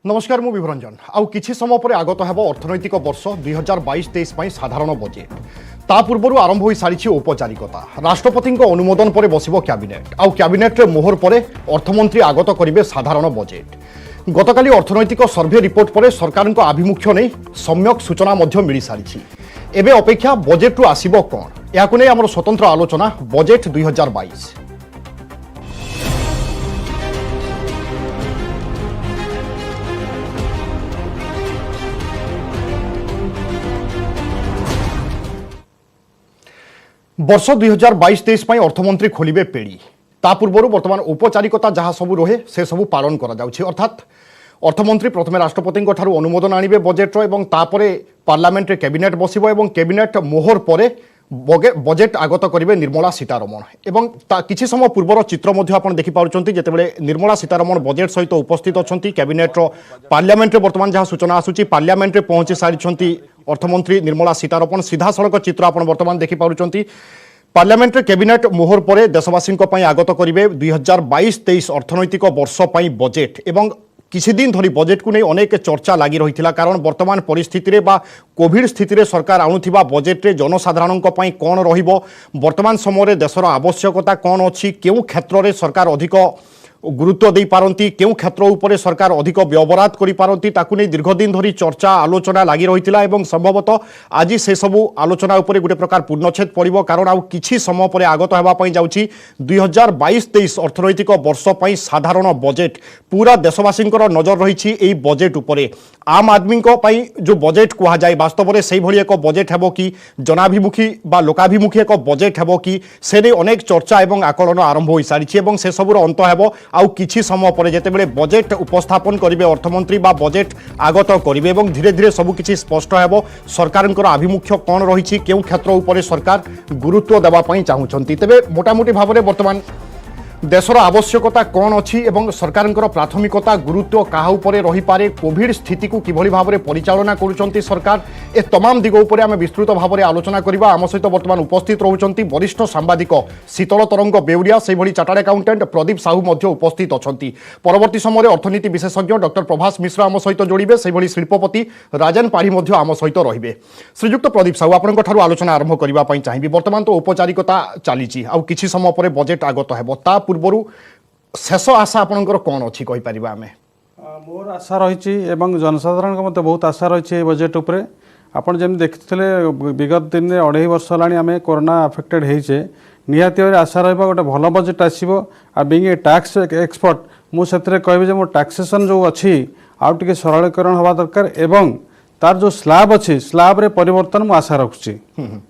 नमस्कार मु विभरंजन आउ किछि समय पर आगत हेब अर्थनैतिक वर्ष 2022-23 साधारण बजेट ता पूर्व आरंभ हो सारी औपचारिकता राष्ट्रपति अनुमोदन पर बसिब कैबिनेट आउ कैबिनेट रे मोहर पर अर्थमंत्री आगत करिवे साधारण बजेट गतकाली अर्थनैतिक सर्वे रिपोर्ट पर सरकार आभिमुख्य नहीं सम्यक सूचना मिल सारी एबे अपेक्षा बजेट रु आसिब कोन याकु नै हमर स्वतंत्र आलोचना बजेट 2022। वर्ष 2022-23 अर्थमंत्री खोलिबे पेड़ी ता पूर्व बर्तमान औपचारिकता जहाँ सबू रहे से सबू पालन करा जाउछि अर्थात अर्थमंत्री प्रथमे राष्ट्रपति अनुमोदन आणिबे बजेट एवं तापरे पार्लियामेंट रे कैबिनेट बसिबो एवं कैबिनेट मोहर परे बजेट आगत करेंगे निर्मला सीतारमण एवं किछि समय पूर्वर चित्र आप देखि पारुछंती जेतेबेले निर्मला सीतारमण बजेट सहित उपस्थित अछंती कैबिनेट पार्लियामेंट बर्तमान जहाँ सूचना आसुची पार्लियामेंट पहुंची सारी अर्थमंत्री निर्मला सीतारमण सीधा सड़क चित्र आप बर्तमान देखि पारुछंती पार्लियामेंट कैबिनेट मोहर पर देशवासी आगत करेंगे 2022-23 अर्थनैतिक वर्ष बजेट एवं किछि दिन धरी बजेट को नहीं अनेक चर्चा लगी रही कारण वर्तमान परिस्थिति बा कोविड स्थिति सरकार आणुथिबा बजेट रे जनसाधारण कौन रहिबो वर्तमान समय देशर आवश्यकता कौन अच्छी केउ क्षेत्र में सरकार अधिक गुरुत्व दे पारती केउ क्षेत्र उपरे सरकार अधिक व्यवरात करि पारती ताकु नै दीर्घ दिन धरी चर्चा आलोचना लगी रही एवं संभवतः आज से सबू आलोचना उपरे गोटे प्रकार पूर्णछेद पड़िबो कारण आउ किछि समय पर आगत हेबा पई जाउछि 2022-23 अर्थनैतिक वर्ष पई साधारण बजेट पूरा देशवासी नजर रही एई बजेट उपरे आम आदमी पई जो बजेट कहा जाए वास्तव में से भली एक बजेट हेबो कि जनाभिमुखी बा लोकाभिमुखी एक बजेट हेबो कि से नै अनेक चर्चा एवं आकलन आरंभ हो सारी एवं से सबूर अंत हेबो आउ किछि समय पर जेतेबेले बजेट उपस्थापन करिवे अर्थमंत्री बा बजेट आगत करिवे एवं धीरे धीरे सबु किछि स्पष्ट हेबो सरकारनकर आभिमुख्य कोन रहिछि केउ क्षेत्र उपरे सरकार गुरुत्व देबा पई चाहुछंती तेबे मोटामोटी भाबरे वर्तमान देशर आवश्यकता कौन अच्छी एवं सरकार प्राथमिकता गुरुत्व क्या उपरे रही पारे कोविड स्थिति को किभली भाव में परिचालना करुचंती सरकार ए तमाम दिग उपरे आमे विस्तृत भाव में आलोचना करबा आम सहित वर्तमान उपस्थित रहउचंती वरिष्ठ सांबादिक शीतल तरंग बेउरिया से भली चार्टर्ड अकाउंटेंट प्रदीप साहू मध्य उपस्थित अछंती परवर्ती समय अर्थनीति विशेषज्ञ डॉक्टर प्रभास मिश्र आम सहित जोड़िबे से भली शिल्पपति राजन पाढ़ी मध्य आम सहित रहिबे श्रीयुक्त प्रदीप साहू आपनक ठारू आलोचना आरंभ करबा पई चाहिबी वर्तमान तो औपचारिकता चलीची आउ किछि समय पर बजेट आगत हेबो ता पूर्व शेष आशा आपनकर कौन अच्छी कहि परिबा आमे मोर आशा रही एवं जनसाधारण मत बहुत आशा रही बजेट उपरे आपण जेम देखिथिले विगत दिन में 2.5 वर्ष होलानी आमे कोरोना अफेक्टेड होइछे निहाती भाव आशा रहिबा गोटे भल बजेट आसीबो आ बिंग ए टैक्स एक्सपर्ट मु सेतरे कहबे जे मो टैक्सेशन जो अछि आउ टिके सरलीकरण हवा दरकार एवं तार जो स्लैब अच्छी स्लैब रे परिवर्तन मु आशा रखुची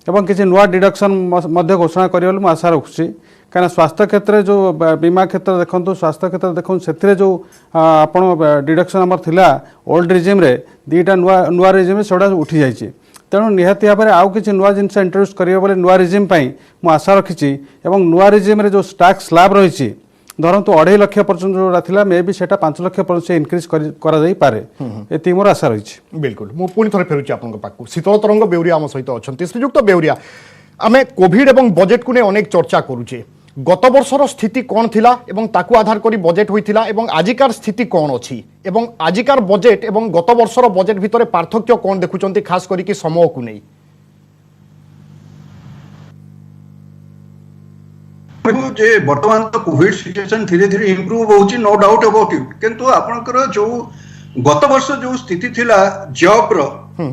एवं किसी नुआ डिडक्शन मध्य घोषणा करियो मु आशा रखुची कहीं स्वास्थ्य क्षेत्र जो बीमा क्षेत्र देखो स्वास्थ्य क्षेत्र देखो से जो आपण डिडक्शन आमर थिला ओल्ड रिजिम रे दीटा नुआ रिजिम से उठी जाइए तेणु निहाती भाव में आउ कि नुआ जिनस इंट्रोड्यूस करियो बोले नुआ रिजिम पई मु आशा रखी एवं नुआ रिजिम रे जो टैक्स स्लैब रही धरतु 2.5 लाख पर्यंत जो थिला मे भी सेटा 5 लाख पर्यंत इनक्रीज करा जाई पारे एति मोर आशा रही बिल्कुल मु पुणी थरे फेरुची आपनक पाकु शीतल तरंग बेउरिया आम सहित अछंती श्रीयुक्त बेउरिया आमे कोविड एवं बजेट को ने अनेक चर्चा करूचे गत वर्षर स्थिति कौन थिला एवं ताकु आधार करी बजेट होइथिला एवं आजिकार स्थिति कौन अछि एवं आजिकार बजेट एवं गत वर्षर बजेट भितरे पार्थक्य कौन देखुचंती खास करी कि समय को नहीं जे वर्तमान तो कोविड सिचुएशन धीरे धीरे इंप्रूव होउची नो डाउट अबाउट इट किंतु आपनकर जो गत वर्ष जो स्थिति थिला जॉब रो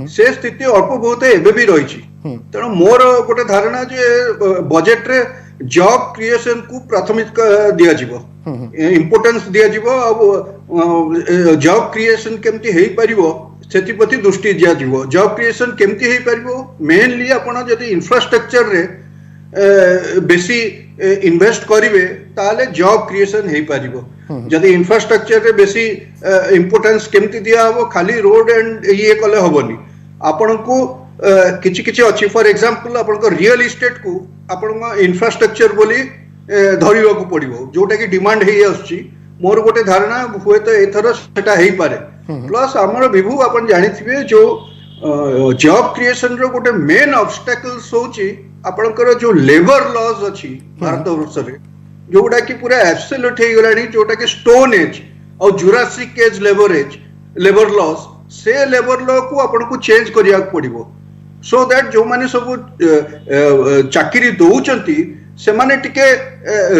से स्थिति अल्प बहुत एबे भी रहिची तेणु मोर गोटे धारणा जे बजेट रे जॉब क्रिएशन को प्राथमिकता दिया जीवो इंपोर्टेंस दिया जीवो अब जॉब क्रिएशन केमती हेई परिबो सेति प्रति दृष्टि दिया जीवो जॉब क्रिएशन केमती हेई परिबो मेनली आपण जदी इंफ्रास्ट्रक्चर रे बेसी इन्वेस्ट करिवे ताले जॉब क्रिएशन हेई परिबो जदी इंफ्रास्ट्रक्चर रे बेसी इंपोर्टेंस केमती दिया हबो खाली रोड एंड ये कले हबोनी आपण को किछि किछि अछि फॉर एग्जांपल आपण को रियल एस्टेट को आपण इंफ्रास्ट्रक्चर बोली धरिबा को पड़िबो जोटा कि डिमांड हेई आछि मोर गोटे धारणा हुए तो एथर सेटा हेई पारे प्लस हमर विभू आपण जानिथिबे जो जॉब क्रिएशन रो गोटे मेन ऑब्स्टेकल्स होची आपनकर जो लेबर लॉज अछि भारत वर्ष रे जोटा कि पूरा एब्सोल्यूट हे गलानी जोटा कि स्टोन एज और Jurassic age labour age labour loss से लेबर लॉ को आपन को चेंज करिया पड़िबो सो दैट जो माने सब चाकरी दउचंती से माने टिके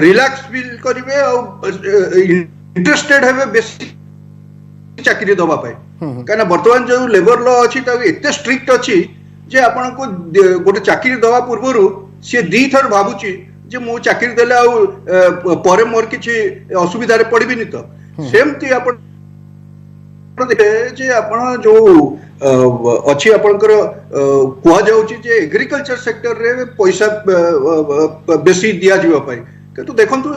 रिलैक्स फील करिवे और इंटरेस्टेड हेबे बेसी चाकरी दबा पाए कहना वर्तमान जो लेबर लॉ अच्छी एते स्ट्रिक्ट अच्छी जे आपन को गोटे चाकरी दबा पूर्व सी दी थर भावुची जे मु चाकरी देले आ परे मोर किछि असुविधा रे पड़बिनी तो सेमती आपन जे आपन जो अच्छी आपनकर कुआ जाउची जे एग्रीकल्चर सेक्टर रे पैसा बेसी दिया जिवा पाए किंतु देखंतु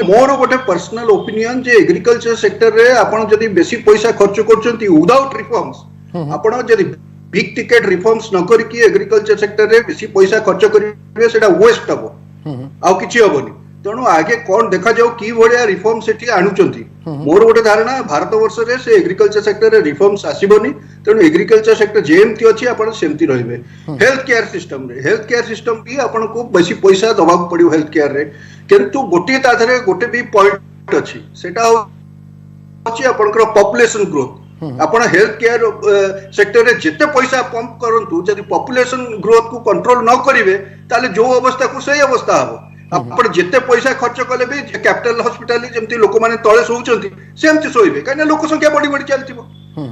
मोर गोटे पर्सनल ओपिनियन जे एग्रीकल्चर सेक्टर रे आपण जदी बेसी पैसा खर्च करचंती विदाउट रिफॉर्म्स आपण जदी बिग टिकेट रिफॉर्म्स न करी कि एग्रीकल्चर सेक्टर रे बेसी पैसा खर्च करिवे सेटा वेस्ट हबो आ किछि हबोनी तेणु आगे कौन देखा जाओ कि भलिया रिफॉर्म सेठी आणुचंती मोर गोटे धारणा भारत वर्ष रे से एग्रीकल्चर सेक्टर रे रिफॉर्म्स आसीबोनी तेणु एग्रीकल्चर सेक्टर जेमती अछि आपण सेमती रहिबे हेल्थ केयर सिस्टम भी आपण को बेसी पैसा दबा पड़ियो हेल्थ केयर रे किंतु गोटे ताधरे गोटे भी पॉइंट अछि सेटा अछि आपनकर पॉपुलेशन ग्रोथ आपण हेल्थ केयर सेक्टर रे जते पैसा पंप करंतु जदि पॉपुलेशन ग्रोथ को कंट्रोल न करिवे ताले जो अवस्था को सही अवस्था हबो आपण जते पैसा खर्च कले भी कैपिटल हॉस्पिटल जेमती लोक माने तळे सोउचंती सेमती सोइबे काने लोक संख्या बढ़ी बढ़ी चलतिबो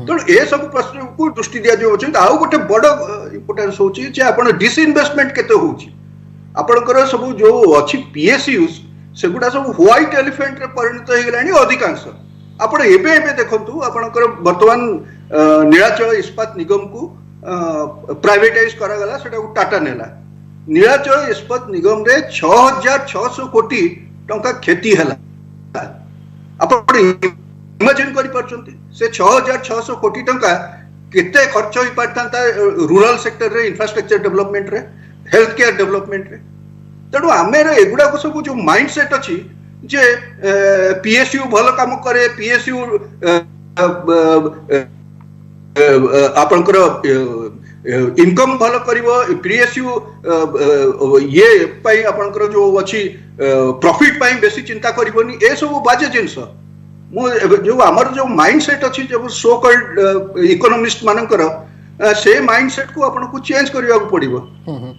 तेणु ए सब प्रश्न को दृष्टि दिया जो अछि आ गोटे बड़ इंपोर्टेंस होछि जे आपण डिसइन्वेस्टमेंट केते होछि आपणकर सब जो अच्छी पीएसयूज सेगुडा सब व्हाइट एलिफेंट रे परिणत हो गलानी अधिकांश आपण एबे एबे देखंतु आपणकर वर्तमान नीलाचल इस्पात निगम को प्राइवेटाइज करा गला सेटा को टाटा नेला नीलाचल इस्पात निगम रे 6600 कोटी टंका खेती हला आपण इमेजिन करि परछंती से 6600 कोटी टंका केते खर्च होई पारतांता रूरल सेक्टर रे इंफ्रास्ट्रक्चर डेवलपमेंट रे हेल्थ केयर डेवलपमेंट रे तेणु आम एगुड़ा को सब जो माइंड सेट अच्छी जे पीएसयू भल काम करे पीएसयू आपनकर इनकम भल करिवो पीएसयू ये पाई आपनकर जो अच्छी प्रॉफिट पाई बेसी चिंता करिवोनी ए सब बाजे जिंस मो जो हमर जो माइंड सेट अच्छी जो सो कॉल्ड इकोनॉमिस्ट मानकर से माइंडसेट को आपन को चेंज करिया को पड़िबो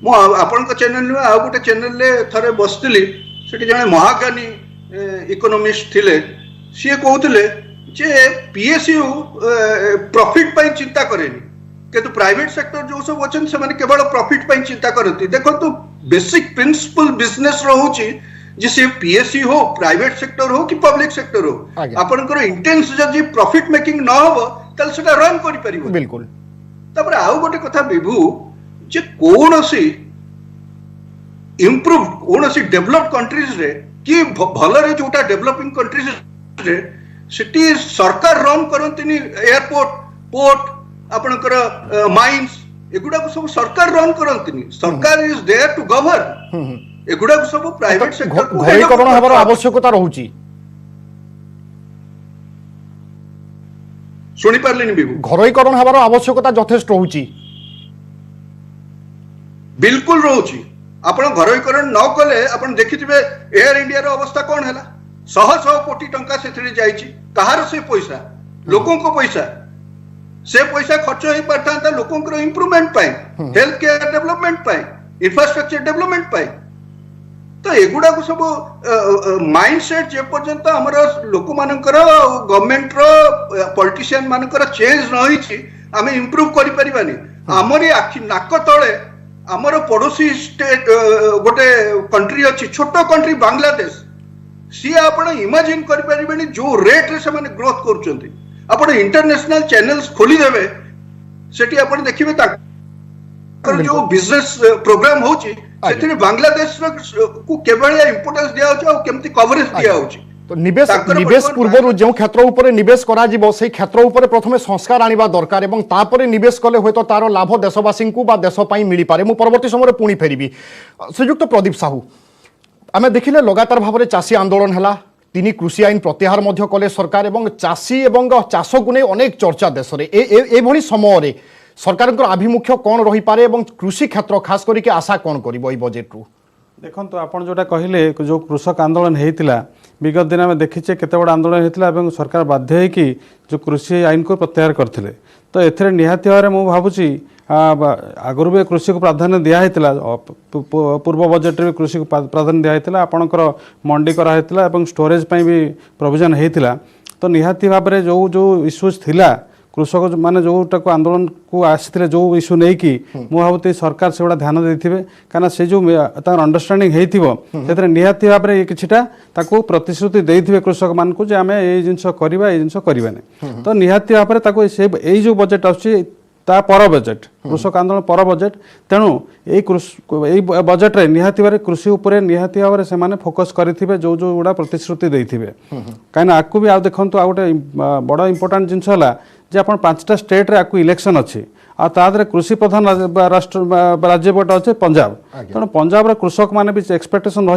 मो आपन को चैनल में आ गोटे चैनल ले थरे बसतिली सेठी जने महाज्ञानी इकोनॉमिस्ट थिले से कहउतले जे पीएसयू प्रॉफिट पई चिंता करेनी किंतु प्राइवेट सेक्टर जो सब वचन से माने केवल प्रॉफिट पई चिंता करती देखो तो बेसिक प्रिंसिपल बिजनेस रहउची जे से पीएसयू हो प्राइवेट सेक्टर हो कि पब्लिक सेक्टर हो आपन को इंटेंस जदी प्रॉफिट मेकिंग न हो तल सेटा रन करि परिबो बिल्कुल तापर आउ गोटे कथा विभू जे कोनोसी इंप्रूव कोनोसी डेवलप कंट्रीज रे कि भल रे जोटा डेवलपिंग कंट्रीज रे सिटी सरकार रन करंतिनी एयरपोर्ट पोर्ट आपनकर माइंस एगुडा को सब सरकार रन करंतिनी सरकार इज देयर टू गवर्न एगुडा को सब प्राइवेट सेक्टर को घरीकरण हबार आवश्यकता रहउची सुनी पारलिनी बिबू घरोईकरण हबार आवश्यकता यथेष्ट रहउची बिल्कुल रहउची आपण घरोईकरण न कले आपण देखिथिबे एयर इंडिया रो अवस्था कोन हैला 100 कोटी टंका सेथि जाईची कहार से पैसा लोकों को पैसा से पैसा खर्च होई परतांता लोकों को इंप्रूवमेंट पाए हेल्थ केयर डेवलपमेंट पाए इंफ्रास्ट्रक्चर डेवलपमेंट पाए तो एगुडा को सब माइंडसेट जे पर्यंत हमर लोक मानकर गवर्नमेंट रो पॉलिटिशियन मानकर चेंज न होईची आमे इंप्रूव करि परिबानी हमरी आखि नाक तळे हमर पड़ोसी स्टेट गोटे कंट्री अछि छोटो कंट्री बांग्लादेश सी आपण इमेजिन करि परिबानी जो रेट रे से माने ग्रोथ करचंती आपण इंटरनेशनल चैनल्स खोली देबे सेठी आपण देखिबे ता जो बिजनेस प्रोग्राम होची सेठी बांग्लादेश को केवल इंपोर्टेंस दिया होची और केमती कवरेज दिया होची तो निवेश पूर्व जो क्षेत्र उपर निवेश करा जीवो से क्षेत्र उपर प्रथमे संस्कार आनिबा दरकार एवं तापरे निवेश कले होय तो तारो लाभ देशवासी को बा देश पई मिली पारे मु परवर्ती समय पुणी फेरिबी श्रीयुक्त प्रदीप साहू आमे देखिले लगातार भाव में चाषी आंदोलन हैला तीन कृषि आईन प्रत्याहार मध्य कले सरकार एवं चाषी एवं चाष को नहीं अनेक चर्चा देश में समय सरकार आभिमुख्य कौन रही पारे एवं कृषि क्षेत्र खास करके आशा कौन करिवो ई बजेट रु देखो आप जोटा कहले जो कृषक आंदोलन होता विगत दिन आम देखीचे केते बड़ आंदोलन होता और सरकार बाध्य होकि जो कृषि आईन को प्रत्याहार करते तो एथिरे निहाती भाव में भावुची आगुरी भी कृषि को प्राधान्य दिखाई पूर्व बजेट भी कृषि को प्राधान्य दिखाई आपणकर मंडी कराइला स्टोरेज भी प्रोविजन होता तो निहाती भाव में जो जो इश्यूज थिला कृषक माने जोटा को आंदोलन को आसी जो इश्यू नहीं कि मुझे सरकार से गुड़ा ध्यान देते कहीं से जो अंडरस्टांडिंग होती निहाती भाव में किछिटा ताकू प्रतिश्रुति देते कृषक मान को आम ये जिन करवा ये जिन करवानी तो निहाती भाव में यही जो बजेट आसूँ ता पर बजेट कृषक आंदोलन पर बजेट तेणु यही बजेट रे निहाती भाव कृषि उपरे निहाती भाव से माने फोकस करेंगे जो जो गुड़ा प्रतिश्रुति देते कहीं आपको भी देखो आ गोटे बड़ इंपोर्टाट जिनस जे आप 5टा स्टेट रे आपको इलेक्शन अच्छी आदि कृषि प्रधान राष्ट्र राज्य गोटे अच्छे पंजाब तेणु पंजाब कृषक मैंने भी एक्सपेक्टेशन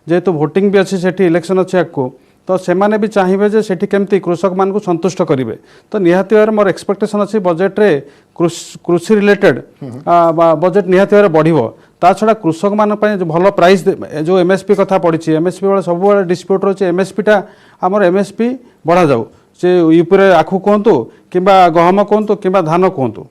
जेहेतु भोटिंग भी अच्छी से इलेक्शन अच्छे आपको तो सेमाने भी चाहिए जे सेठी केमती कृषक मान को संतुष्ट करेंगे तो निहाती भाव मोर एक्सपेक्टेशन अच्छी बजेट रे कृषि रिलेटेड बजेट निहाती भाव बढ़िबो ता छड़ा कृषक मान जो भल प्राइस जो एमएसपी कथा पड़ी एमएसपी वाले सब डिस्प्यूट रही एमएसपी टा आमर एमएसपी बढ़ा जाऊ से यूपी आखु कहतु कि गहम कहतु कि धान कहतु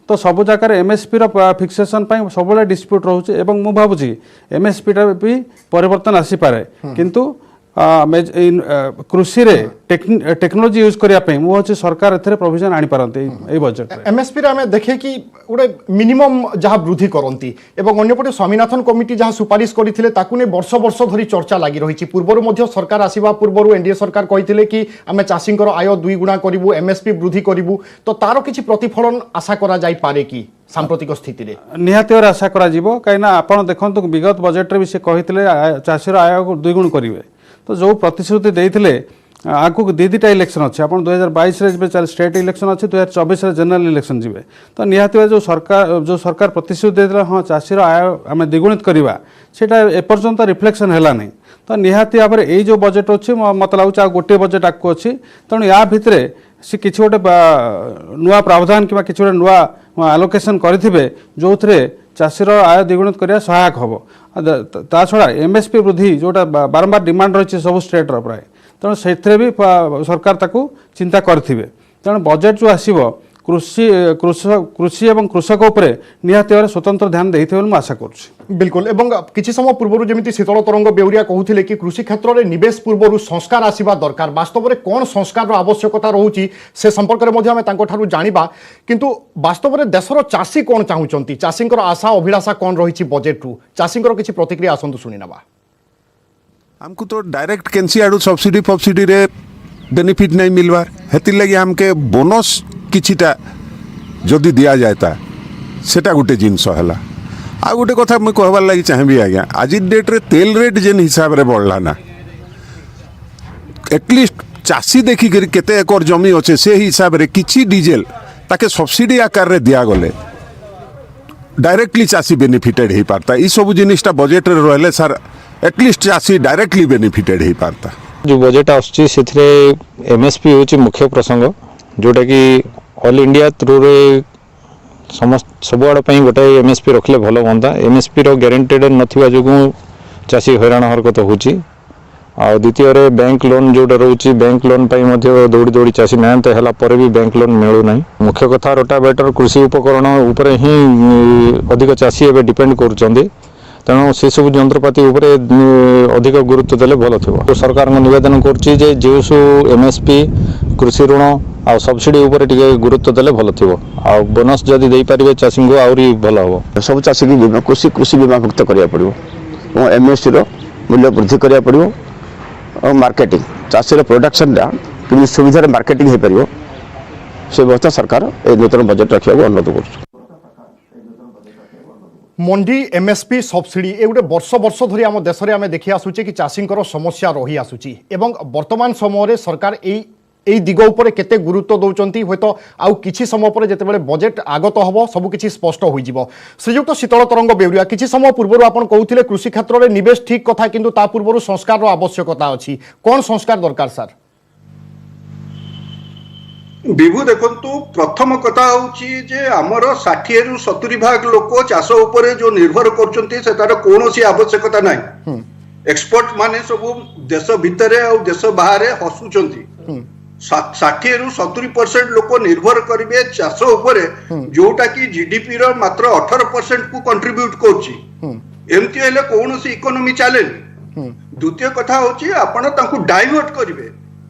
तो सब जगह एमएसपी फिक्सेशन सब डिस्प्यूट रोचे मुझे भावुँ एमएसपी टा भी परिवर्तन आसीपे किंतु कृषि रे टेक्नोलोजी यूज करने मुझे सरकार ए प्रोविजन आनी पारती बजेट एमएसपी रे देखे कि गोटे मिनिमम जहाँ वृद्धि करती अंपटे स्वामीनाथन कमिटी जहाँ सुपारिश करते वर्ष वर्ष धरी चर्चा लगी रही पूर्वर सरकार आसवा पूर्व एनडीए सरकार कहते कि आम चाषी आय 2 गुणा करूँ एमएसपी वृद्धि करूँ तो तार किसी प्रतिफलन आशा करा कि सांप्रतिक स्थिति रे निहाती भाव आशा कहीं आप देखो विगत बजेट भी से कहते चाषीर आय को 2 गुण करेंगे तो जो प्रतिश्रुति देते आगु दीटा इलेक्शन अच्छे आप 2022 स्टेट इलेक्शन अच्छे 2024 जनरल इलेक्शन जी तो निहाती जो सरकार प्रतिश्रुति देते हाँ चाषीर आय आम द्विगुणित करवा सेटा एपर्यंत रिफ्लेक्शन है नहीं तो निहाती भाव में यही जो बजेट अच्छे मत लगुच गोटे बजेट आगे अच्छी तेणु या भितर सी किसी गोटे नुआ प्रावधान कि किसी गोटे नुआ आलोकेशन करेंगे जो थे चाषीर आय द्विगुणित करने सहायक हम ता छड़ा एमएसपी वृद्धि जोटा बारंबार डिमांड रही सब स्टेट प्राय तेणु से भी सरकार ताकू चिंता करेंगे तेणु बजेट जो आसव कृषि एवं कृषक उपरे निहाती भाव स्वतंत्र ध्यान देते आशा करुँ बिल्कुल एवं किसी समय पूर्व जमी शीतल तरंग बेउरिया कहते कि कृषि क्षेत्र में निवेश पूर्व संस्कार आसवा दरकार वास्तव में कौन संस्कार आवश्यकता रोचे से संपर्क में जाना किंतु वास्तव में देशर चाषी कौन चाहूँगी चाषी आशा अभिलाषा कौन रही बजेट रु चाषी किसी प्रतिक्रिया आसतु शुणिनवा हमको तो डायरेक्ट केनसी आड़ू सब्सिडी फब्सिडी रे बेनिफिट नहीं मिलवार हेतिर लगी हमके बोनस किछिटा जदि दिया जाता सेटा गोटे जिनस है आ गोटे कथा मुझे कहबार लगी चाहिए आज्ञा आज डेट रे तेल रेट जेन हिसाब रे बढ़ला ना एटलिस्ट चाषी देखिक केते एकर जमी अच्छे से हिसाब रे किछि डीजेल ताके सब्सिडी आकार रे दिया गले डायरेक्टली चाषी बेनिफिटेड हो पारता ये सब जिनिसटा बजेट रे रहले सर एटलिस्ट चाषी डायरेक्टली बेनिफिटेड हो पारता जो बजेट आसुची से एमएसपी हूँ मुख्य प्रसंग जोटा कि ऑल इंडिया थ्रू रे समस्त सबुआड़ गोटे एमएसपी रखले भल हाँ एमएसपी ग्यारंटेड नथिबा जोगु चाषी हैरान हरकत होची आ द्वितीय बैंक लोन जोटा रोचे बैंक लोन दौड़ी दौड़ी चाषी मेहनत है भी बैंक लोन मिलू ना मुख्य कथा रोटावेटर कृषि उपकरण उपरे ही अधिक चाषी एवं डिपेंड करुँच तेणु से सब जंत्रपाति अधिक गुरुत्व देले भल थो सरकार निवेदन करुच्ची जो एमएसपी कृषि ऋण आ सब्सिडी उपर टिके गुरुत्व देले भल थो आ बोनस जदि दे पारिबे चाषी को आउरी भल हम सब चाषी की बीमा कृषि बीमाभुक्त करा पड़ो एमएसपी मूल्य वृद्धि करा पड़ो और मार्केटिंग चाषीर प्रोडक्शन कि सुविधा मार्केटिंग हो पार से व्यवस्था सरकार ए नूतन बजेट रखा अनुरोध कर मंडी एमएसपी सब्सिडी ए गोटे वर्ष वर्ष धरी आम देश में आम देखी आसुचे कि चाषी समस्या रही आसुची एवं वर्तमान समय सरकार यही दिग उपर केते गुरुत्व दौरान हे तो आउ किछि समय पर जितेबाला बजेट आगत हम सबकि स्पष्ट हो श्रीजुक्त शीतल तरंग बेउरिया किछि समय पूर्व आप कहते कृषि क्षेत्र में निवेश ठीक कथा किंतु ता पूर्व संस्कार आवश्यकता अच्छी कौन संस्कार दरकार सर विभु देखंतु प्रथम कथा होची जे हमर 60 रु 70 भाग लोक चाष उपरे जो निर्भर करचंती से तार कोनोसी आवश्यकता नाही। एक्सपर्ट माने सब देश भितरे और देश बाहर हसुचंती। 60 रु 70% लोक निर्भर करिवे चाष उपरे जोटा कि जीडीपी रो मात्र 18% को कंट्रीब्यूट करची। एमती हेले कोनोसी इकोनॉमी चलेनी। द्वितीय कथा होची आपण तांकू डाइवर्ट करिवे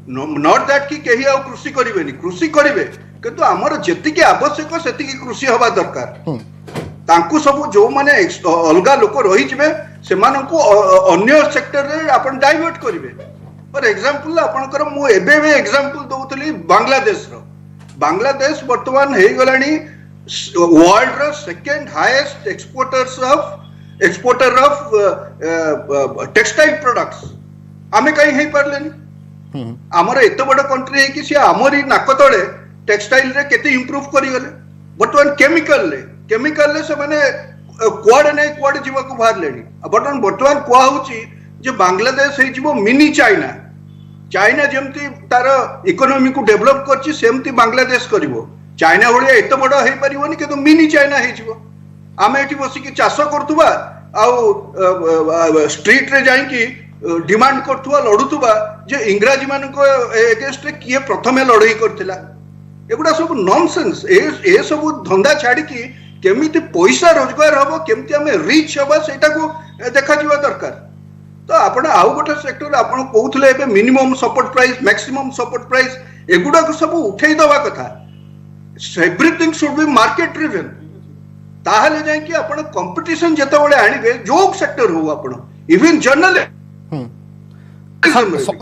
नॉट दैट कि केही आ कृषि करिवेनी कृषि करिवे किंतु हमर जेतिकी आवश्यक सेतिकी कृषि हवा दरकार। तांकू सब जो माने अलगा लोक रही जिवे सेमानंकू अन्य सेक्टर रे आपण डाइवर्ट करिवे। फॉर एग्जांपल आपनकर मु एबे एग्जांपल दउतली बांग्लादेश रो। बांग्लादेश वर्तमान हे गलानी वर्ल्ड रो second highest exporter of textile products. आमे कहीं हे परलेनी आमर एत बड़ कंट्री है कि सी आमरी नाक तले टेक्सटाइल रे केते इंप्रूव करी गले। बर्तमान केमिकल ले से माने क्वाड ने क्वाड जीवा को बाहर लेनी। बर्तमान कुआ होची जे बांग्लादेश हे जीवो मिनी चाइना जेमती तार इकोनॉमी को डेवलप करची सेमती बांग्लादेश करिवो। चाइना भलिया एत बड़ हे परिवनी कि मिनी चाइना हे जीवो। आमे एठी बसी कि चाष करतुबा आ स्ट्रीट रे जाई कि डिमांड करथुवा लड़ुथुवा जे इंग्राजी मानको एगेंस्ट रे किए प्रथमे लड़ाई करथिला। एगुडा सब नॉनसेंस। ए सब धंदा छाड़ी कि केमिति पैसा रोजगार हबो केमिति हमें रिच हबा सेटा को देखा जीवा दरकार। तो आपण आउ गोटे सेक्टर आपण कहउथले एबे minimum support price maximum support price एगुडा को सब उठेई दवा कथा। Everything should be market driven. ताहले जाय कि आपण कंपटीशन जते बळे आनिबे जो सेक्टर हो आपण इवन जर्नल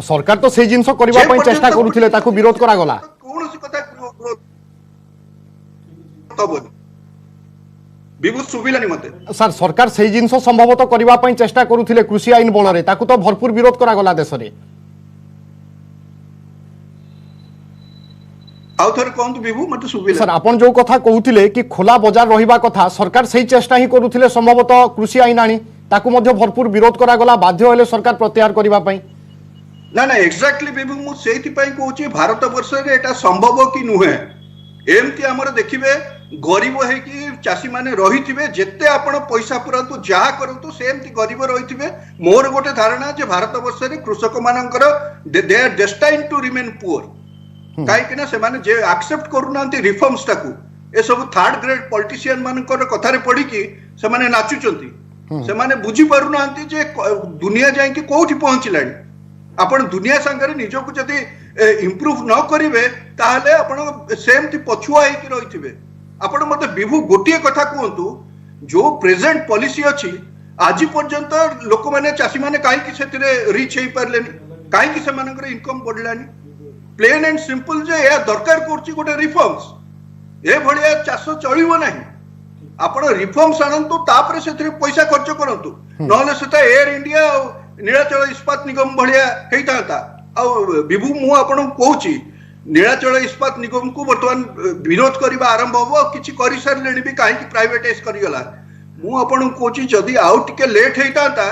सरकार तो से जिनस करबा पई चेष्टा करूथिले ताकू विरोध करा गला। कोनोसी कथा तब विभू सुबिलानी मते सर सरकार से जिनस संभवतः करबा पई चेष्टा करूथिले कृषि आईन बलरे ताकू तो भरपूर विरोध करा गला देश रे। आउ थरे कोंतु विभू मते सुबिला सर आपण जो कथा कहूथिले कि खोला बाजार रहिबा कथा सरकार सही चेष्टा ही करूथिले संभवतः कृषि आईन आनी ताकू मध्य भरपूर विरोध करा गला बाध्य होले सरकार प्रत्याहार करबा पई। ना ना एक्जाक्टली विभू मु सेति पई कहूची भारत वर्ष रे एटा संभव कि नुहे। एमती हमर देखिबे गरीब है कि चासी माने रहिथिबे जेते आपण पैसा पुरंतु जहा करंतु सेमती गरीब रहिथिबे। मोर गोटे धारणा जे भारत वर्ष रे कृषक मानकर they are destined to remain poor. काई कि ना से माने जे एक्सेप्ट करूनांती रिफॉर्म्स टाकू ए सब थर्ड ग्रेड पॉलिटिशियन मानकर कथा रे पड़ी कि से माने नाचुचंती। से माने बुझी पारुनांती जे दुनिया जाई कि कोठी पहुंचलानी। आपण दुनिया संगे निजको जदि इंप्रूव न करिवे ताहले आपण सेमती पछुआ हे कि रहिथिबे। आपण मते विभू गोटिए कथा कहंतु जो प्रेजेंट पॉलिसी अछि आज पर्यंत लोक माने चासी माने काई कि सेतिरे रिच हे परलेनी काई कि से मानकर इनकम बढ़लानी। प्लेन एंड सिंपल जे या दरकार करछि गोटे रिफॉर्म्स ए भलिया चाष चलिबो नाही। आपण रिफॉर्म्स आनंतु तापरे सेतिरे पैसा खर्च करंतु नहले सेता एयर इंडिया नीलाचल इस्पात निगम भलिया हेइताता। आ विभू मु आपण कहूची नीलाचल इस्पात निगम को वर्तमान विरोध करबा आरंभ हो किछि करि सरलेनी भी काहे कि प्राइवेटाइज करि गला। मु आपण कहूची जदी आउ टिके लेट हेइताता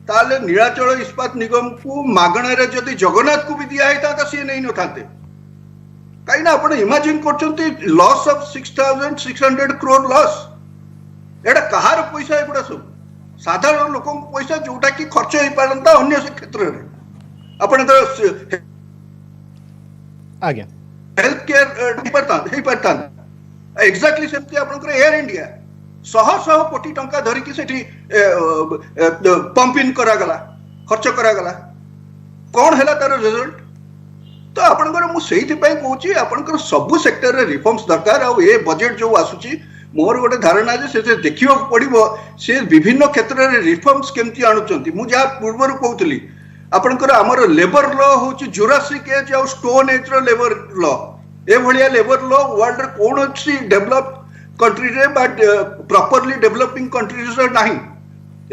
ताले नीलाचल इस्पात निगम को मागणा रे जदी जगन्नाथ को भी दिया हेइताता से नै नथाते। काई ना आपण इमेजिन करचंती लॉस ऑफ 6600 करोड़ लॉस। एडा कहार पैसा एगुडा सब साधारण लोक पैसा जोटा कि खर्च हो पारंता अन्य से क्षेत्र रे। आपण तो आज्ञा हेल्थ केयर डिपार्टमेंट एक्जाक्टली सेमती आपनकर एयर इंडिया 100 कोटी टंका धरि कि सेठी पंप इन करा गला खर्च करा गला। कोन हैला तार रिजल्ट। तो आपनकर मु सेहिति पई कहूची आपनकर सब सेक्टर रे रिफॉर्म्स दरकार। आ ए बजेट जो आसुची मोर गोटे धारणा जे से देखियो पड़िबो से विभिन्न क्षेत्र रे रिफॉर्म्स केमती आणुचंती। मु जा पूर्वरु कहउतली आपनकर हमर लेबर लॉ होची Jurassic as uh stone age row labour law A भलिया labour law world रे कोनोसी डेवलप कंट्री रे बट प्रॉपर्ली डेवलपिंग कंट्रीज रे नाही।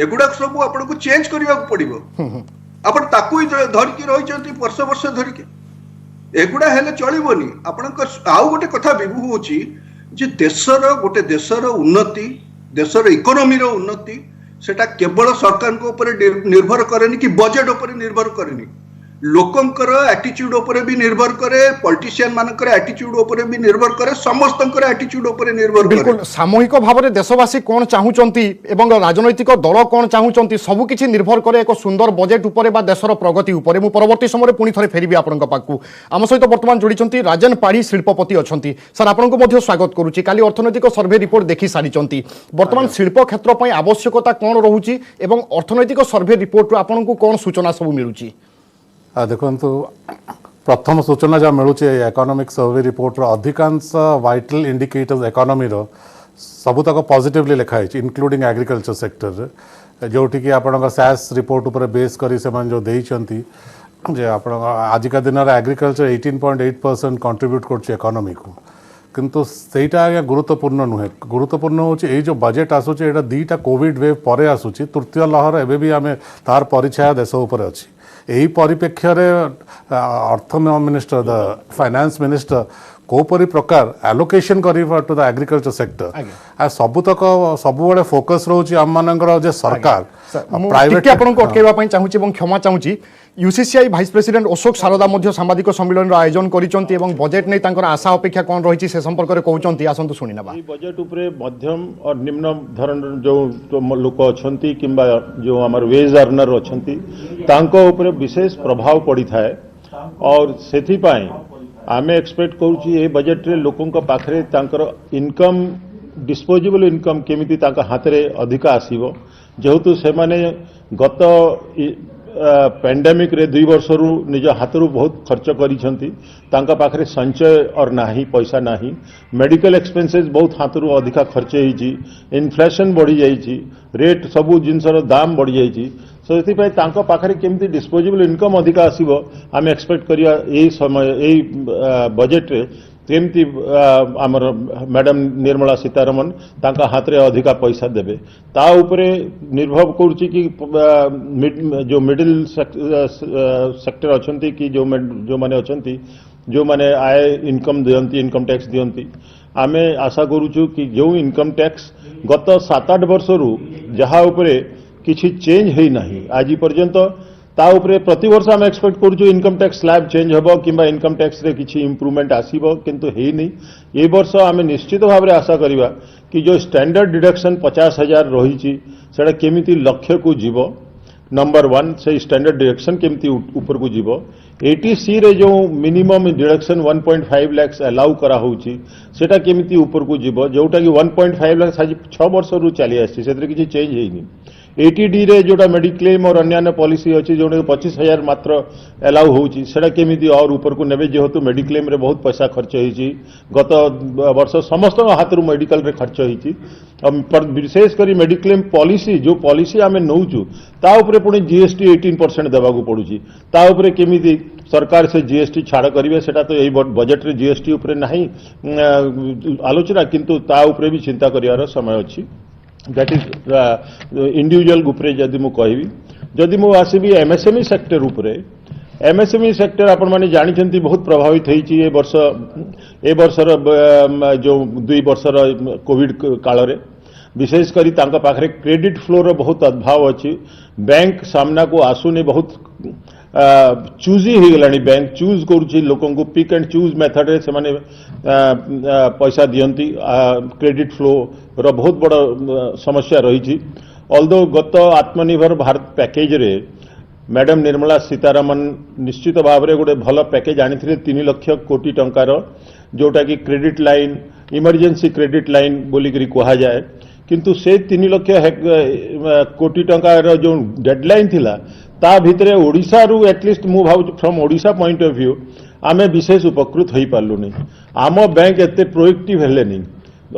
एगुडा सब आपन को चेंज करिया पड़िबो। आपन ताकू धर की रहिचंती वर्ष वर्ष धर के एगुडा हेले चलिबोनी। आपनकर आउ गोटे कथा विभू होची जे देशर गोटे देशर उन्नति देशर इकोनॉमी रो उन्नति सेटा केवल सरकार को ऊपर निर्भर करेनी कि बजेट ऊपर निर्भर करेनी। लोकंकर एटीट्यूड उपरे भी निर्भर करे, पॉलिटिशियन मानकर एटीट्यूड उपरे भी निर्भर करे, समस्तंकर एटीट्यूड उपरे निर्भर करे। बिल्कुल सामूहिक भाव में देशवासी कौन चाहूंती एवं राजनैतिक दल कौन चाहूंती सबकिछि निर्भर करे एक सुंदर बजेट उपरे बा देशर प्रगति उपरे। मु परवर्ती समय पुणी थे फेरबी आपन पाखु। आम सहित बर्तमान जोड़ी राजन पाढ़ी शिल्पपति अच्छा सर, आपको मध्य स्वागत करुच्ची। काली अर्थनैतिक सर्वे रिपोर्ट देखि सारी बर्तमान शिल्प क्षेत्र में आवश्यकता कौन रोचे एवं अर्थनैतिक सर्वे रिपोर्ट आपन को कौन सूचना सब मिलूची? देखु प्रथम सूचना जहाँ मिलूँ इकोनॉमिक सर्वे रिपोर्ट अधिकांश वाइटल इंडिकेटर्स इकोनॉमी सबुतक पॉजिटिवली लिखाई इंक्लूडिंग एग्रीकल्चर सेक्टर जोटि कि आपण सैस रिपोर्ट उपर बेस करी से जो देइचंती जे आपण आजिका दिन एग्रीकल्चर 18.8% कंट्रीब्यूट कर इकोनॉमी को, किंतु सेटा आज्ञा गुरुत्वपूर्ण नुहे। गुरुत्वपूर्ण होची जो बजेट आसूची एटा दीटा कोविड वेव परे आसूची, तृतीय लहर एबे भी आमे तार परिछाया देश उपर अछि। यही परिप्रेक्ष्य अर्थ मिनिस्टर द फाइनेंस मिनिस्टर कोपरी प्रकार एलोकेशन कर टू द एग्रीकल्चर सेक्टर आ सबुतक सबुबले फोकस रोची आम मानकर जे सरकार प्राइवेट आपको अटकैवाई चाहूँगी और क्षमा चाहूँगी। यूसीसीआई भाइस प्रेसिडेंट अशोक सारदा सांबादिक सम्मेलन आयोजन करिसेंती एवं बजेट नहीं तांकर आशा अपेक्षा कौन रही से संपर्क में कहते आसतु शुणी ना। बजेट उपरे मध्यम और निम्न धरण जो लोक अच्छी किंबा जो आम वेज अर्नर अच्छी तांको उपरे विशेष प्रभाव पड़ी थाए और सेथिपाई आमे एक्सपेक्ट करूची ए बजेट रे लोकंक पाखरे तांकर इनकम डिस्पोजेबल इनकम केमिति तांका हाथ रे अधिक आसीबो, जेहेतु से माने गत पैंडेमिक रे 2 वर्ष रु निज हाथ रु बहुत खर्च करिसंती, तांका पाखरे संचय और नाही पैसा नाही, मेडिकल एक्सपेंसेस बहुत हाथ रु अधिक खर्च होईची, इन्फ्लेशन बढ़ी जाईची, रेट सबु जिनसर दाम बढ़ी जाईची, सो एथिपाई तांका पाखरे केमिति डिस्पोजेबल इनकम अधिक आसीबो आमे एक्सपेक्ट करिया एई समय एई बजेट रे केमती आमर मैडम निर्मला सीतारमण तांका हाथ रे अधिका पैसा देबे ता उपरे निर्भर करूची कि जो मिडिल सेक्टर अछंती कि जो माने अछंती जो माने आय इनकम दियंती इनकम टैक्स दियंती आमे आशा करूछु कि जो इनकम टैक्स गत 7-8 वर्ष रु जहा उपरे किछि चेंज हेई नाही आज पर्यंत ता उपरे प्रति वर्ष आम एक्सपेक्ट करूछु इनकम टैक्स स्लैब चेंज हबो किंबा इनकम टैक्स रे किछि इंप्रूवमेंट आसीबो, किंतु हेई नहीं। ए वर्ष आम निश्चित भाव में आशा करिबा कि जो स्टैंडर्ड डिडक्शन 50,000 रही सेटा केमिति लक्ष्य को जीवो, नंबर 1 से स्टैंडर्ड डिडक्शन केमिति ऊपर को जीवो। एटीसी रे जो मिनिमम डिडक्शन 1.5 लाख अलाउ करा होउची सेटा केमिति ऊपर को जीवो, जोटा कि 1.5 लाख आज 6 वर्ष रु चली आसी सेतरे किछि चेंज हेइनी। एटीडी रे जोटा मेडिक्लेम और अन्य पॉलिसी अच्छी जो 25,000 मात्र अलाउ होउची सेटा केमिति और ऊपर को नेबे, जेहेतु मेडिक्लेम रे बहुत पैसा खर्च होईची गत वर्ष समस्त हाथ रु मेडिकल रे खर्च होईची, विशेष करी मेडिक्लेम पॉलिसी जो पॉलिसी आमे नौचु ता उपरे पुणी जीएसटी 18% देबाकू पड़ुची, ता उपरे केमिति सरकार से जीएसटी छाड़ करिवे सेटा तो यही बजेट रे जीएसटी उपरे नाही आलोचना, किंतु ता उपरे भी चिंता करियार समय अछि। दैट इज इंडिविजुअल उपरे जदि मु कहबी जदि मु आसीबी एमएसएमई सेक्टर उपरे, एमएसएमई सेक्टर आपण माने जानिछंती बहुत प्रभावित होईची ए वर्षर जो 2 वर्षर कोविड काल रे, विशेष करी तांका पाखरे क्रेडिट फ्लो रो बहुत अभाव अछि, बैंक सामना को आसुनी, बहुत चूजी हो गलानी, बैंक चूज करूची लोकन को पिक एंड चूज मेथड रे से माने पैसा दियंती, क्रेडिट फ्लो रो बहुत बड़ समस्या रही। ऑल्दो गत आत्मनिर्भर भारत पैकेज रे मैडम निर्मला सीतारमण निश्चित भाव में गोटे भल पैकेज आनी 3 लाख कोटी टंकार, जोटा कि credit line emergency credit line बोलिकी कहा जाए, किंतु से 3 लाख कोटी टंकार जो डेडलाइन थिला ता भितरे ओडिशा रु एटलिस्ट मु भाव from Odisha point of view आमे विशेष उपकृत होई पारलु नहीं, आम बैंक एते प्रोएक्टिव हेले नहीं।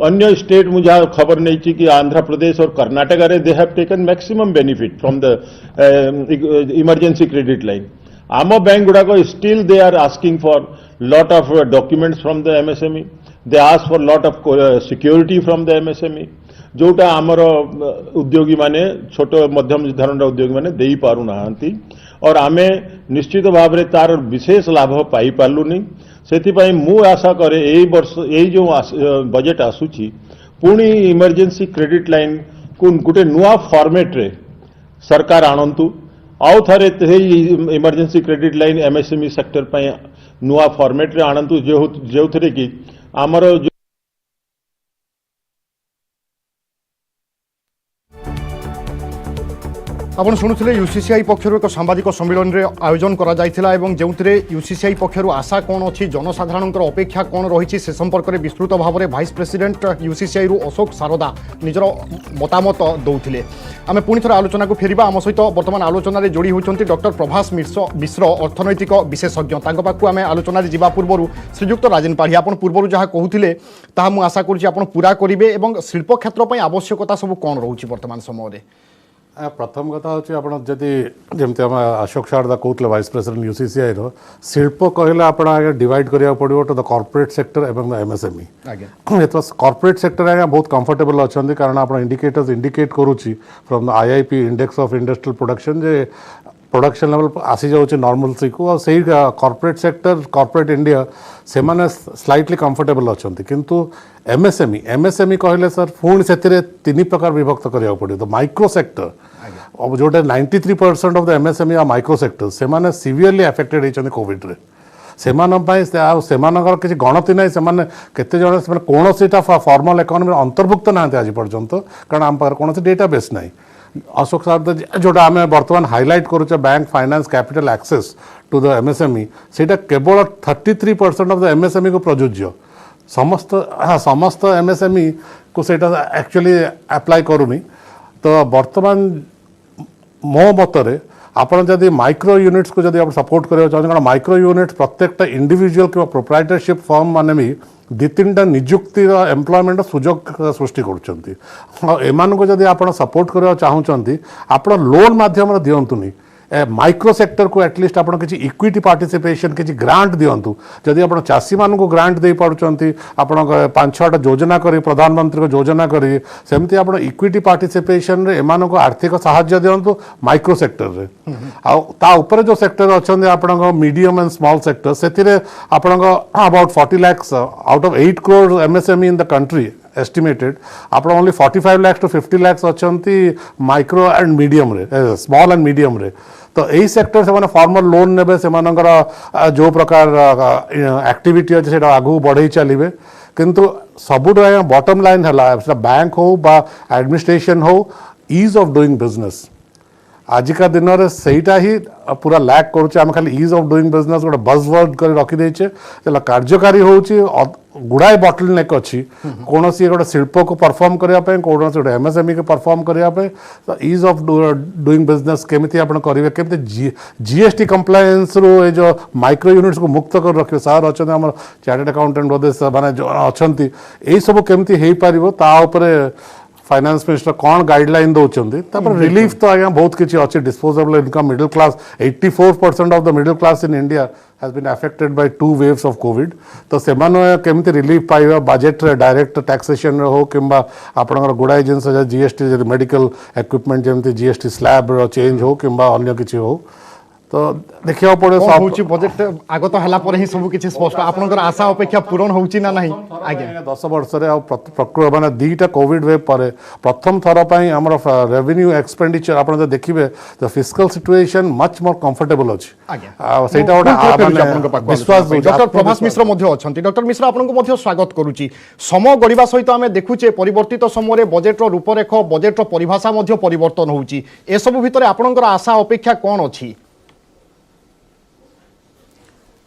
अन्य स्टेट मुझे खबर नहीं कि आंध्र प्रदेश और कर्नाटक रे they have taken maximum benefit from the emergency credit line. आम बैंक गुड़ाक still they are asking for lot of documents from the MSME, they ask for lot of security from the MSME, जोटा आमर उद्योगी माने छोट मध्यम धरण उद्योगी माने देई पारु नाहंती और आमे निश्चित भाव में तार विशेष लाभ पाई पारलु नहीं। सेथिपाई मु आशा करे एई वर्ष एई जो बजेट आसुची पुणी इमरजेंसी क्रेडिट लाइन को गोटे नुआ फॉर्मेट रे सरकार आणंतु आउ थे emergency credit line MSME sector पर नुआ फॉर्मेट रे आणंतु जो थे कि आमर आपण शुणुले यूसीसीआई पक्षर एक सांबादिक सम्मेलन में आयोजन करा जो यूसीसीआई पक्षर आशा कौन अच्छी जनसाधारण अपेक्षा कौन रही से संपर्क में विस्तृत भाव में भाइस प्रेसिडेंट यूसीसीआई रु अशोक सारदा निजर मतामत दौले आम पुणी थे आलोचना को फेरिबा आम सहित बर्तमान आलोचन जोड़ी होती डॉक्टर प्रभास मिश्र अर्थनैतिक विशेषज्ञ पाखक आम आलोचन जा पूर्व श्रीजुक्त राजेन पाढ़ी आप पूर्व जहाँ कहते मुझे आशा करुँच पूरा करेंगे और शिल्प क्षेत्र आवश्यकता सब कौन रोचे बर्तमान समय प्रथम कथा हूँ आप जमी आम अशोक शारदा कहते वाइस प्रेसिडेंट यूसीसीआई शिल्प कहले आप डिवाइड करा पड़ो टू द कॉर्पोरेट सेक्टर एवं एमएसएमई कॉर्पोरेट सेक्टर आगे बहुत कंफर्टेबल अच्छा कारण आप इंडिकेटर्स इंडिकेट करुच्ची from the IIP index of industrial production जे प्रोडक्शन लेवल आसी जाऊँ नॉर्मलसी को और सही कॉर्पोरेट सेक्टर कॉर्पोरेट इंडिया से माने स्लाइटली कंफर्टेबल अच्छा किंतु एमएसएमई कहले सर पुणी से तीन प्रकार विभक्त करा पड़ो तो माइक्रो सेक्टर जोटा 93% ऑफ द एमएसएमई आ माइक्रो सेक्टर से माने सिवियरली अफेक्टेड होती कोविड रे सेमानकर किसी गणति ना से केते जन से कौन फॉर्मल इकोनॉमी अंतर्भुक्त ना आज पर्यंत कारण आम पाखे कौन डेटाबेस ना अशोक साहब जोटा आम बर्तमान हाइलाइट करुचे bank finance capital access to the MSME से केवल 33% ऑफ द एमएसएमई को प्रযোज्य समस्त एमएसएमई को एक्चुअली अप्लाई करूनी तो बर्तमान मो मतरे आपन जदि माइक्रो यूनिट्स को जदि आप सपोर्ट करियो चाहते कारण माइक्रो यूनिट्स प्रत्येकटा इंडिविजुअल कि प्रोप्राइटरशिप फर्म माने भी दि तीन निजुक्ति एम्प्लॉयमेंट सुजोग सृष्टि करुँच एमान को जदि आप सपोर्ट करियो चाहूँगी आप लोन माध्यम दिंतुनी माइक्रो सेक्टर को एटलिस्ट आप किसी इक्विटी पार्टिसिपेशन किसी ग्रांट दिंतु जदि आप चाषी मान को ग्रांट दे पार्टी आप 5-6टा योजना करी प्रधानमंत्री को योजना करी सेमती आप इक्विटी पार्टिसिपेशन रे एमान को आर्थिक साहाय्य दिंतु माइक्रो सेक्टर रे ता ऊपर जो सेक्टर अच्छा आप मीडियम एंड स्मॉल सेक्टर से आप about 40 lakhs out of 8 crore MSME in the country estimated आप ओनली 45 lakhs to 50 lakhs अच्छा माइक्रो एंड मीडियम रे स्मॉल एंड मीडियम रे तो यही सेक्टर से फॉर्मल लोन ने जो प्रकार एक्टिविटी अच्छे से आगू बढ़ई चलिए किंतु सबुठ बॉटम लाइन है बैंक हो बा एडमिनिस्ट्रेशन हो ईज ऑफ डूइंग बिजनेस आजिका दिन में सहीटा ही पूरा लैक करुचे आम खाली ईज ऑफ डूइंग बिजनेस गोटे बजवर्ड कर रखीदे कार्यकारी हो गुड़ाए बटलनेक अच्छी कौन सी गोटे शिल्प को परफॉर्म करने कौन गोटे एमएसएमई को परफॉर्म करने ईज ऑफ डूइंग बिजनेस केमी आप करेंगे केमी जीएसटी कंप्लायंस रू ये जो माइक्रो यूनिट्स को मुक्त कर रखिए सार अच्छा आम चार्टेड अकाउंटेंट बोधे माने अच्छा यही सब केमी हो पार फाइनेंस मिनिस्टर कौन गाइडलाइन दौरान रिलीफ तो आज्ञा बहुत किसी अच्छे disposable income middle class 84% of the middle class in India has been affected by 2 waves of COVID तो से केमी रिलीफ पाइबा बजेट रे डायरेक्ट टैक्सेशन हो कि आपंकर गुड़ाए जिनस जीएसटी मेडिकल इक्विपमेंट जमी जीएसटी स्लैब चेंज हो कि अन्य किसी हो तो देखा पड़े बजेट आगत है ही सब किसी स्पष्ट आपनकर आशा अपेक्षा पूरण होची ना नहीं आगे 10 वर्ष प्रकृत माने 2टा कोविड वेव पर प्रथम थर पर आम रेवेन्यू एक्सपेंडिचर आप देखिए the fiscal situation much more comfortable अच्छी विश्वास डॉक्टर प्रभास मिश्र डॉक्टर मिश्र आपको स्वागत करुच्ची समय गढ़ा सहित आम देखुचे परिवर्तित समय बजेट्र रूपरेख बजेट्र परिभाषा परिवर्तन होची ए सब भितर आपनकर आशा अपेक्षा कौन अच्छी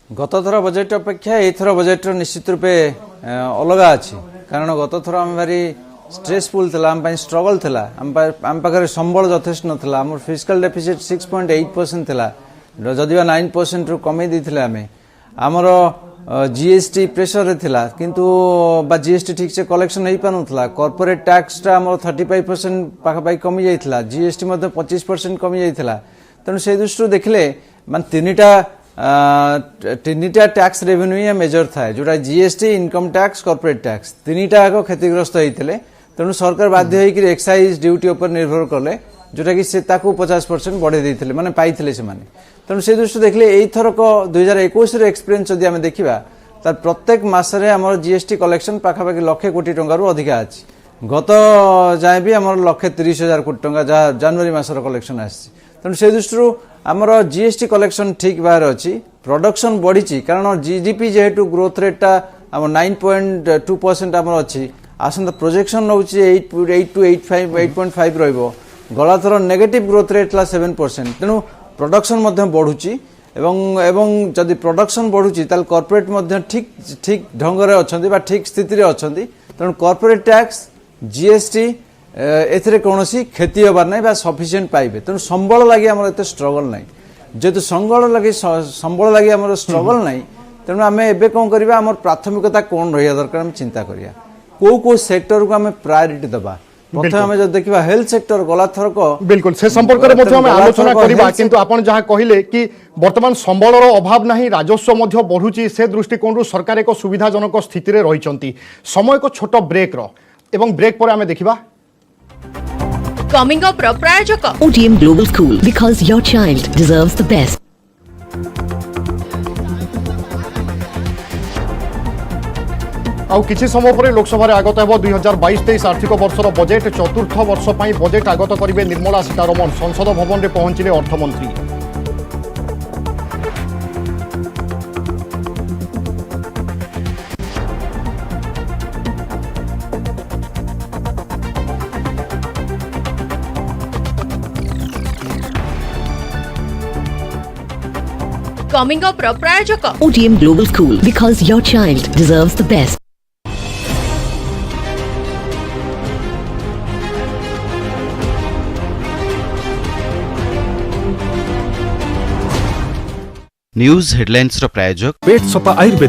गत थर बजेट अपेक्षा एथर बजेट निश्चित रूपे अलग अच्छी कारण गत थर आम भारी स्ट्रेसफुल थला आम स्ट्रगल थला आम पाखे संबल यथेष नाला आम फिजिकल डेफिसिट 6.8% थला जदि 9% रु कमे देथिले आमे आमर जीएसटी प्रेशर रे थिला किंतु बा जीएसटी ठीक से कलेक्शन नहीं पानुथला कॉर्पोरेट टैक्स टा आमर 35% पाखा कमी जाइथिला जीएसटी मध्ये 25% कमी जाइथिला तेणु से दृष्टि देखले मान तीनटा टैक्स रेवेन्यू मेजर थाए जोटा GST income tax corporate tax तीनटा आग क्षतिग्रस्त होते तेणु सरकार बाध्य होकर एक्साइज ड्यूटी उपर निर्भर कले जोटा कि 50% बढ़े देते माने पाइथिले से माने तेणु से दृष्टि देखले एई थरक 2021 रे एक्सपीरियंस जदि आमे देखिबा तार प्रत्येक मासरे हमर जीएसटी कलेक्शन पाखापाखि 1,00,000 कोटी टंका अधिका अछि गत जाए भी आम 1,30,000 कोटी टंका जहाँ जनवरी मासर कलेक्शन आसी तेणु से दृष्टि आमर जीएसटी कलेक्शन ठीक बाहर अच्छी प्रोडक्शन बढ़ी कारण जीडीपी जेहेतु ग्रोथ रेटा आम 9.2% आमर अच्छी आसंता प्रोजेक्शन नौ 8 to 8.5 रहिबो गला थर नेगेटिव ग्रोथ रेट 7%। तेणु प्रोडक्शन बढ़ुची एवं जदि प्रोडक्शन बढ़ुची ताल कॉर्पोरेट ठीक ढंग रे अछंती बा ठीक स्थिति रे अछंती। तेणु कॉर्पोरेट टैक्स जीएसटी एथिरे कोनोसी क्षति होबार नै बा सफिशिएंट पाइबे। तेणु संबल लागि हमर एते स्ट्रगल नै जेतु संबल लागि हमर स्ट्रगल नै। तेणु आमे एबे कोन करबा हमर प्राथमिकता कोन रहिया दरकार हम चिंता करिया को सेक्टर को आमे प्रायोरिटी दबा। प्रथम आमे जब देखिबा हेल्थ सेक्टर गला थरक बिल्कुल से संपर्क रे मध्ये हम आलोचना करिबा किंतु आपण जहा कहिले कि वर्तमान संबलर अभाव नाही राजस्व मध्ये बढ़ुची से दृष्टिकोण रु सरकार एक सुविधाजनक स्थिति रे रहिचंती। समय को छोट ब्रेक रो एवं ब्रेक पर आमे देखिबा कमिंग अप प्रायोजक OTM Global School because your child deserves the best. आउ किछि समय पर लोकसभा आगत हेब 2022-23 आर्थिक वर्षर बजेट चतुर्थ वर्ष पर बजेट आगत करेंगे निर्मला सीतारमण। संसद भवन में पहुंचले अर्थमंत्री। कमिंग अप प्रायोजक OTM Global School because your child deserves the best. News headlines प्रायोजक पेट सफा आयुर्वेद